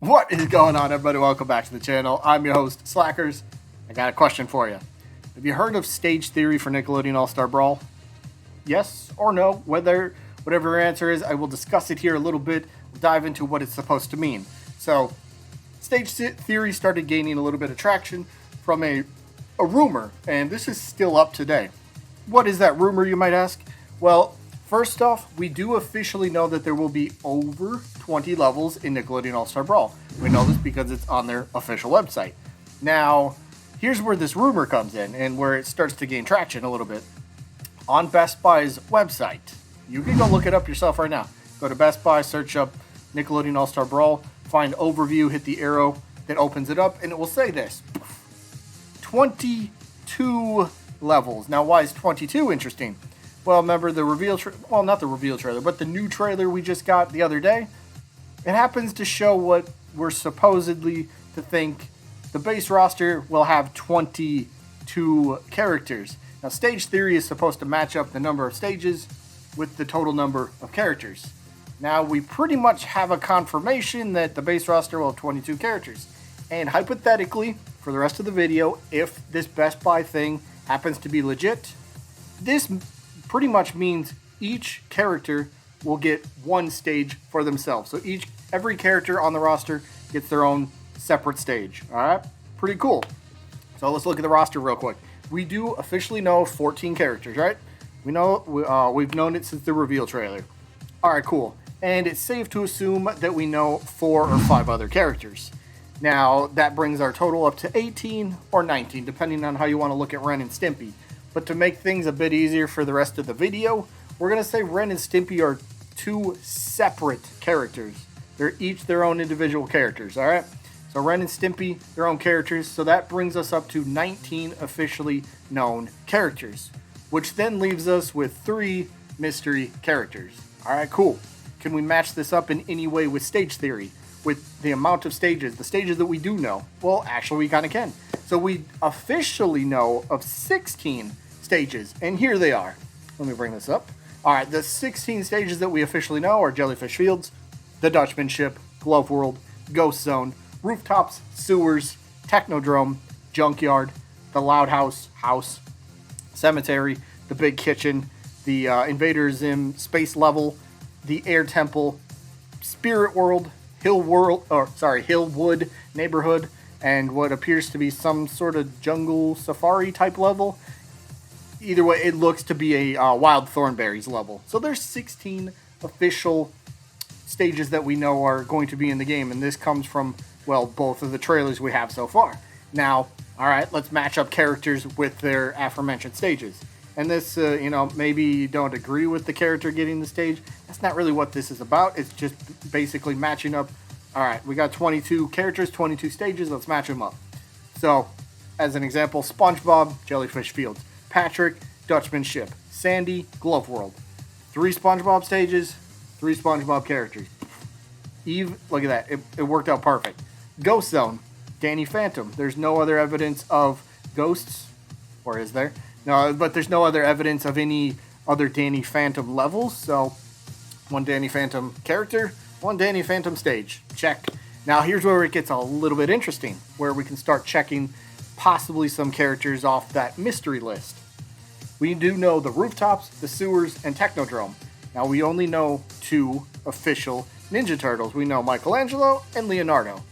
What is going on, everybody? Welcome back to the channel. I'm your host, Slackers. I got a question for you. Have you heard of stage theory for Nickelodeon All Star Brawl? Yes or no? Whatever your answer is, I will discuss it here a little bit. We'll dive into what it's supposed to mean. So, stage theory started gaining a little bit of traction from a rumor, and this is still up today. What is that rumor, you might ask? Well, first off, we do officially know that there will be over 20 levels in Nickelodeon All Star Brawl. We know this because it's on their official website. Now, here's where this rumor comes in and where it starts to gain traction a little bit. On Best Buy's website, you can go look it up yourself right now. Go to Best Buy, search up Nickelodeon All Star Brawl, find overview, hit the arrow that opens it up, and it will say this: 22 levels. Now, why is 22 interesting? Well, remember the reveal, not the reveal trailer, but the new trailer we just got the other day? It happens to show what we're supposedly to think the base roster will have 22 characters. Now, stage theory is supposed to match up the number of stages with the total number of characters. Now, we pretty much have a confirmation that the base roster will have 22 characters. And hypothetically, for the rest of the video, if this Best Buy thing happens to be legit, this pretty much means each character will get one stage for themselves. So every character on the roster gets their own separate stage. All right, pretty cool. So let's look at the roster real quick. We do officially know 14 characters, right? We know we've known it since the reveal trailer. All right, cool. And it's safe to assume that we know 4 or 5 other characters. Now that brings our total up to 18 or 19, depending on how you want to look at Ren and Stimpy. But to make things a bit easier for the rest of the video, we're going to say Ren and Stimpy are 2 separate characters. They're each their own individual characters, all right? So Ren and Stimpy, their own characters. So that brings us up to 19 officially known characters, which then leaves us with 3 mystery characters. All right, cool. Can we match this up in any way with stage theory? With the amount of stages, the stages that we do know? Well, actually, we kind of can. So we officially know of 16 stages, and here they are. Let me bring this up. All right, the 16 stages that we officially know are Jellyfish Fields, the Dutchman Ship, Glove World, Ghost Zone, Rooftops, Sewers, Technodrome, Junkyard, the Loud House, Cemetery, the Big Kitchen, the Invader Zim Space Level, the Air Temple, Spirit World, Hillwood Neighborhood, and what appears to be some sort of jungle safari type level. Either way, it looks to be a Wild Thornberries level. So there's 16 official stages that we know are going to be in the game, and this comes from, well, both of the trailers we have so far. Now, all right, let's match up characters with their aforementioned stages. And this, maybe you don't agree with the character getting the stage. That's not really what this is about. It's just basically matching up. All right, we got 22 characters, 22 stages. Let's match them up. So, as an example, SpongeBob, Jellyfish Fields. Patrick, Dutchman Ship. Sandy, Glove World. 3 SpongeBob stages, 3 SpongeBob characters. Eve, look at that. It worked out perfect. Ghost Zone, Danny Phantom. There's no other evidence of ghosts, or is there? No, but there's no other evidence of any other Danny Phantom levels. So, 1 Danny Phantom character, 1 Danny Phantom stage. Check. Now, here's where it gets a little bit interesting, where we can start checking possibly some characters off that mystery list. We do know the Rooftops, the Sewers, and Technodrome. Now, we only know 2 official Ninja Turtles. We know Michelangelo and Leonardo.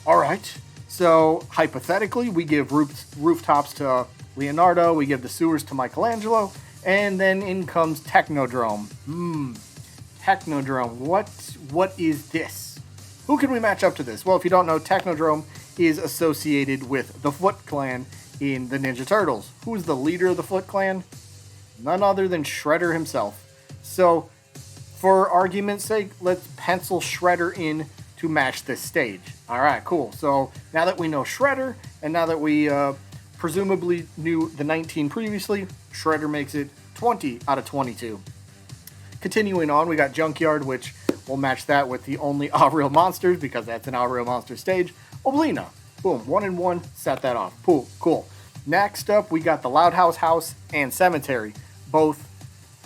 All right. So, hypothetically, we give Rooftops to Leonardo, we give the Sewers to Michelangelo, and then in comes Technodrome. Technodrome, what is this? Who can we match up to this? Well, if you don't know, Technodrome is associated with the Foot Clan in the Ninja Turtles. Who's the leader of the Foot Clan? None other than Shredder himself. So, for argument's sake, let's pencil Shredder in to match this stage. All right, cool. So, now that we know Shredder, and now that we presumably knew the 19 previously, Shredder makes it 20 out of 22. Continuing on, we got Junkyard, which we'll match that with the only All Real Monsters, because that's an All Real Monster stage. Oblina. Boom, 1 and 1, set that off. Cool. Next up, we got the Loud House and Cemetery. Both,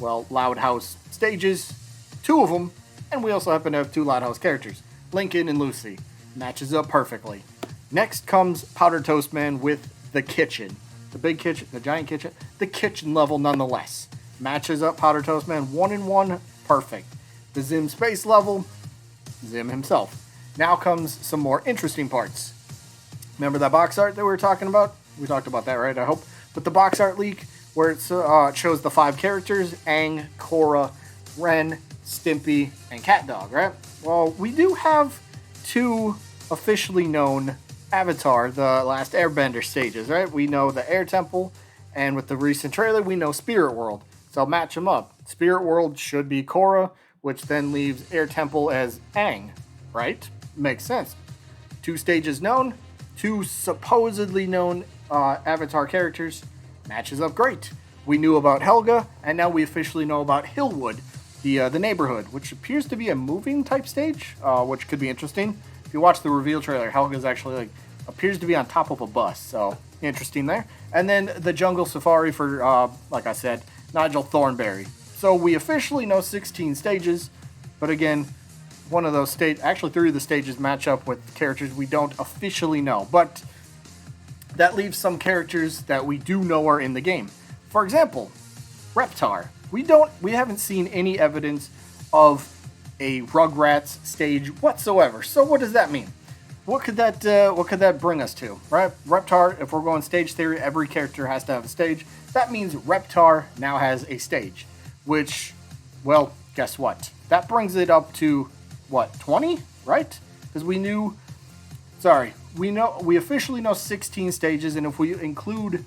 well, Loud House stages, 2 of them, and we also happen to have 2 Loud House characters, Lincoln and Lucy. Matches up perfectly. Next comes Powdered Toast Man with the kitchen. The big kitchen, the giant kitchen, the kitchen level nonetheless. Matches up Powdered Toast Man 1-in-1, perfect. The Zim Space level, Zim himself. Now comes some more interesting parts. Remember that box art that we were talking about? We talked about that, right? I hope. But the box art leak where it shows the 5 characters, Aang, Korra, Ren, Stimpy, and CatDog, right? Well, we do have 2 officially known Avatar, the Last Airbender stages, right? We know the Air Temple, and with the recent trailer, we know Spirit World. So match them up. Spirit World should be Korra, which then leaves Air Temple as Aang, right? Makes sense. 2 stages known, 2 supposedly known Avatar characters. Matches up great. We knew about Helga, and now we officially know about Hillwood, the neighborhood, which appears to be a moving type stage, which could be interesting. If you watch the reveal trailer, Helga's actually appears to be on top of a bus, so interesting there. And then the Jungle Safari for, like I said, Nigel Thornberry. So we officially know 16 stages, but again, one of those actually 3 of the stages match up with characters we don't officially know, but that leaves some characters that we do know are in the game. For example, Reptar. We haven't seen any evidence of a Rugrats stage whatsoever. So what does that mean? What could that bring us to, right? Reptar, if we're going stage theory, every character has to have a stage. That means Reptar now has a stage, which, well, guess what? That brings it up to, what, 20, right? Because we officially know 16 stages, and if we include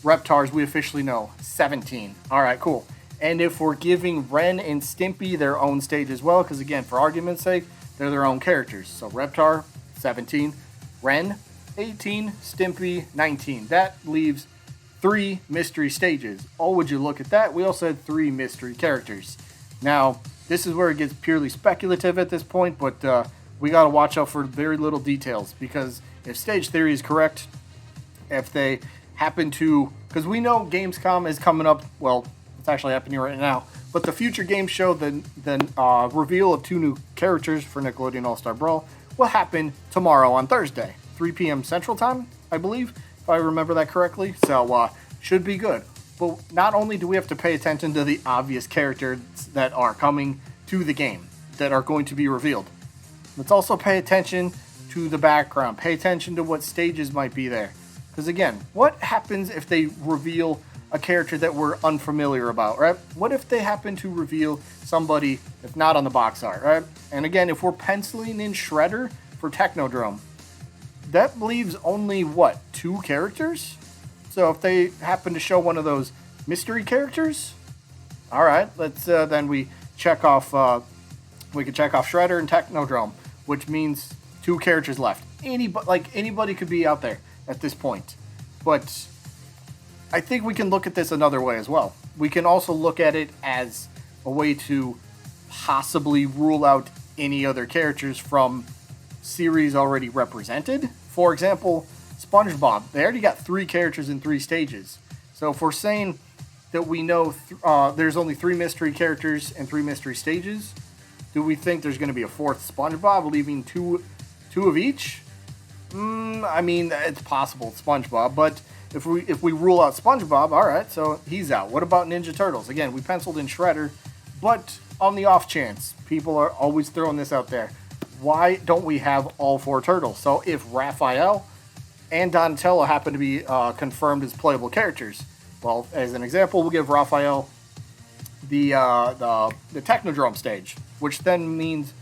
Reptars, we officially know 17. All right, cool. And if we're giving Ren and Stimpy their own stage as well, because again, for argument's sake, they're their own characters. So Reptar, 17, Ren, 18, Stimpy, 19. That leaves 3 mystery stages. Oh, would you look at that? We also had 3 mystery characters. Now, this is where it gets purely speculative at this point, but we got to watch out for very little details, because if stage theory is correct, if they happen to, because we know Gamescom is coming up, well, it's actually happening right now, but the future game show, the reveal of 2 new characters for Nickelodeon All Star Brawl will happen tomorrow on Thursday, 3 p.m. Central Time, I believe, if I remember that correctly. So, should be good. But not only do we have to pay attention to the obvious characters that are coming to the game, that are going to be revealed, let's also pay attention to the background, pay attention to what stages might be there. Because again, what happens if they reveal a character that we're unfamiliar about, right? What if they happen to reveal somebody that's not on the box art, right? And again, if we're penciling in Shredder for Technodrome, that leaves only, what, 2 characters? So if they happen to show one of those mystery characters, all right, let's then we can check off Shredder and Technodrome, which means 2 characters left. Anybody could be out there at this point. But I think we can look at this another way as well. We can also look at it as a way to possibly rule out any other characters from series already represented. For example, SpongeBob. They already got 3 characters in 3 stages. So if we're saying that we know there's only 3 mystery characters and 3 mystery stages, do we think there's going to be a 4th SpongeBob, leaving two of each? I mean, it's possible, SpongeBob, but if we rule out SpongeBob, all right, so he's out. What about Ninja Turtles? Again, we penciled in Shredder, but on the off chance, people are always throwing this out there, why don't we have all 4 turtles? So if Raphael and Donatello happen to be confirmed as playable characters, well, as an example, we'll give Raphael the Technodrome stage, which then means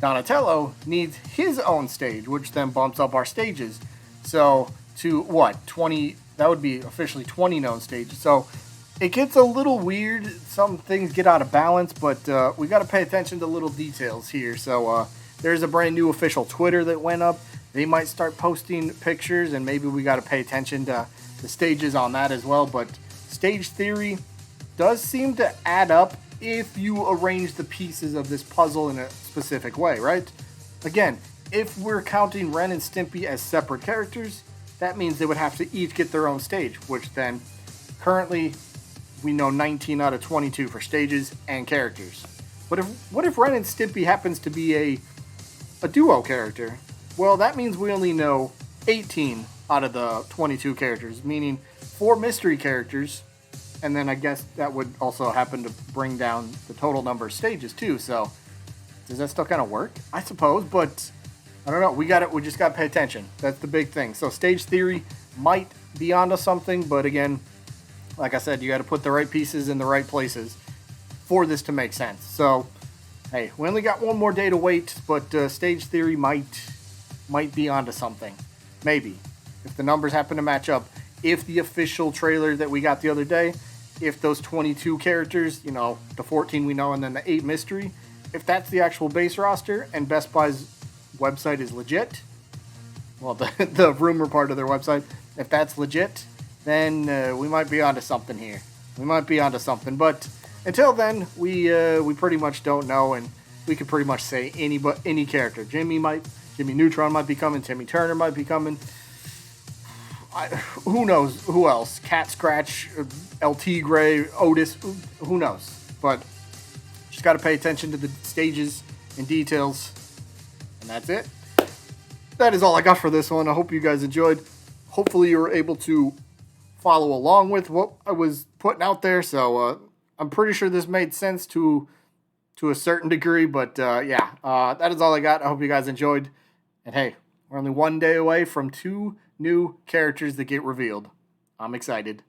Donatello needs his own stage, which then bumps up our stages. So to what, 20, that would be officially 20 known stages. So it gets a little weird. Some things get out of balance, but we got to pay attention to little details here. So there's a brand new official Twitter that went up. They might start posting pictures, and maybe we got to pay attention to the stages on that as well. But stage theory does seem to add up if you arrange the pieces of this puzzle in a specific way, right? Again, if we're counting Ren and Stimpy as separate characters, that means they would have to each get their own stage, which then currently we know 19 out of 22 for stages and characters. But what if Ren and Stimpy happens to be a duo character? Well, that means we only know 18 out of the 22 characters, meaning 4 mystery characters, and then I guess that would also happen to bring down the total number of stages too. So, does that still kind of work? I suppose, but I don't know. We just got to pay attention. That's the big thing. So, stage theory might be onto something, but again, like I said, you got to put the right pieces in the right places for this to make sense. So, hey, we only got one more day to wait, but stage theory might be onto something. Maybe. If the numbers happen to match up. If the official trailer that we got the other day, if those 22 characters, the 14 we know and then the 8 mystery, if that's the actual base roster and Best Buy's website is legit, well, the rumor part of their website, if that's legit, then we might be onto something here. We might be onto something. But until then, we pretty much don't know, and we could pretty much say any character. Jimmy Neutron might be coming. Timmy Turner might be coming. Who knows who else? Cat Scratch, LT Gray, Otis, who knows? But just got to pay attention to the stages and details. And that's it. That is all I got for this one. I hope you guys enjoyed. Hopefully you were able to follow along with what I was putting out there. So I'm pretty sure this made sense to a certain degree. But that is all I got. I hope you guys enjoyed. And hey, we're only one day away from 2 new characters that get revealed. I'm excited.